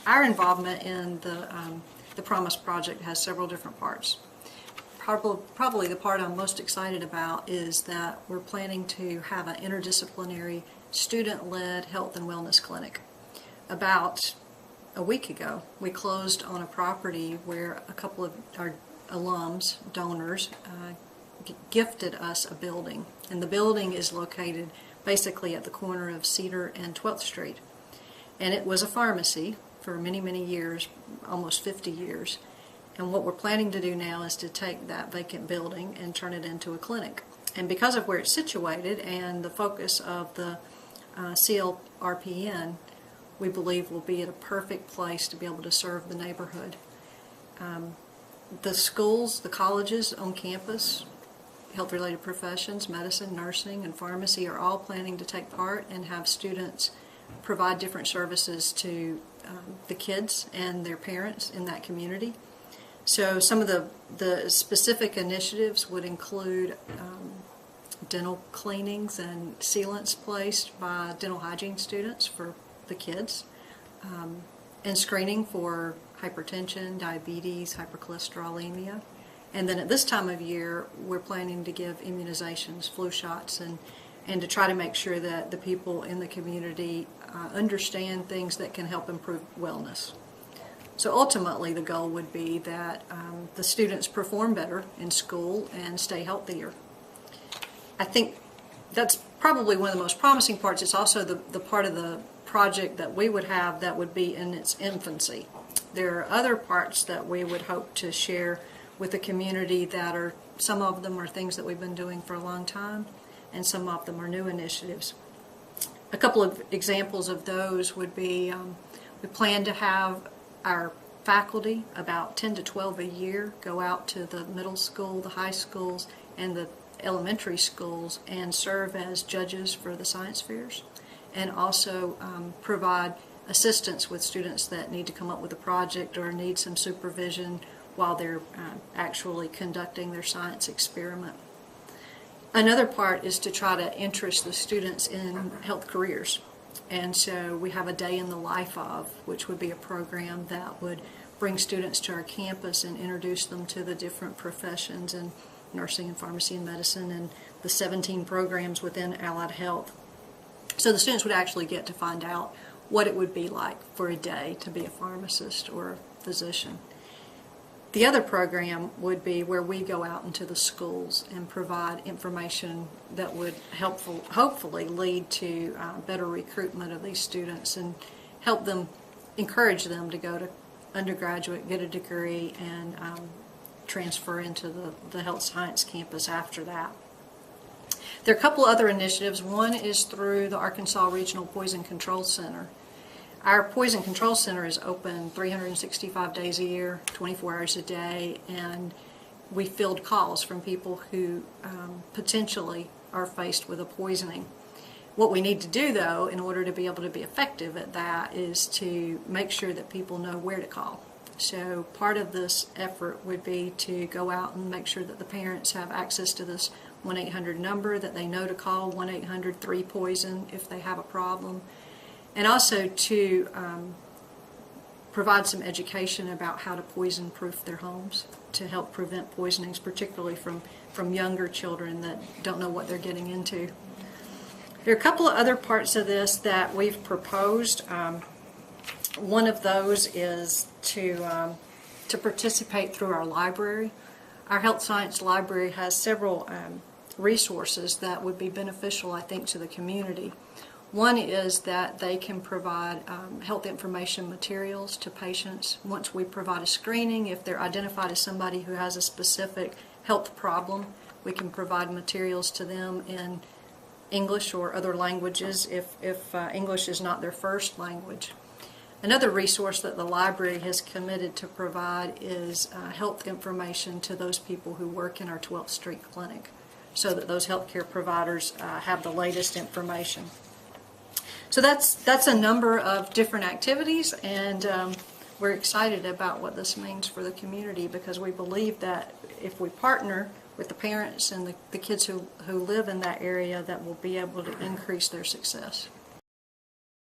our involvement in the Promise Project has several different parts. Probably the part I'm most excited about is that we're planning to have an interdisciplinary student-led health and wellness clinic. About a week ago, we closed on a property where a couple of our alums, donors, gifted us a building. And the building is located basically at the corner of Cedar and 12th Street. And it was a pharmacy for many, many years, almost 50 years. And what we're planning to do now is to take that vacant building and turn it into a clinic. And because of where it's situated and the focus of the CLRPN, we believe will be at a perfect place to be able to serve the neighborhood. The schools, the colleges on campus, health-related professions, medicine, nursing, and pharmacy are all planning to take part and have students provide different services to the kids and their parents in that community. So some of the specific initiatives would include dental cleanings and sealants placed by dental hygiene students for the kids, and screening for hypertension, diabetes, hypercholesterolemia. And then at this time of year, we're planning to give immunizations, flu shots, and to try to make sure that the people in the community understand things that can help improve wellness. So ultimately, the goal would be that the students perform better in school and stay healthier. I think that's probably one of the most promising parts. It's also the part of the project that we would have that would be in its infancy. There are other parts that we would hope to share with the community that are, some of them are things that we've been doing for a long time, and some of them are new initiatives. A couple of examples of those would be, we plan to have our faculty, about 10 to 12 a year, go out to the middle school, the high schools, and the elementary schools and serve as judges for the science fairs, and also provide assistance with students that need to come up with a project or need some supervision while they're actually conducting their science experiment. Another part is to try to interest the students in health careers. And so we have a day in the life of, which would be a program that would bring students to our campus and introduce them to the different professions in nursing and pharmacy and medicine and the 17 programs within allied health. So the students would actually get to find out what it would be like for a day to be a pharmacist or a physician. The other program would be where we go out into the schools and provide information that would hopefully lead to better recruitment of these students and help them, encourage them to go to undergraduate, get a degree, and transfer into the health science campus after that. There are a couple other initiatives. One is through the Arkansas Regional Poison Control Center. Our Poison Control Center is open 365 days a year, 24 hours a day, and we field calls from people who potentially are faced with a poisoning. What we need to do, though, in order to be able to be effective at that, is to make sure that people know where to call. So part of this effort would be to go out and make sure that the parents have access to this 1-800 number, that they know to call 1-800-3-POISON if they have a problem, and also to provide some education about how to poison-proof their homes to help prevent poisonings, particularly from younger children that don't know what they're getting into. There are a couple of other parts of this that we've proposed. One of those is to participate through our library. Our health science library has several resources that would be beneficial, I think, to the community. One is that they can provide health information materials to patients. Once we provide a screening, if they're identified as somebody who has a specific health problem, we can provide materials to them in English or other languages if English is not their first language. Another resource that the library has committed to provide is health information to those people who work in our 12th Street Clinic, so that those healthcare providers have the latest information. So that's a number of different activities, and we're excited about what this means for the community, because we believe that if we partner with the parents and the kids who live in that area, that we'll be able to increase their success.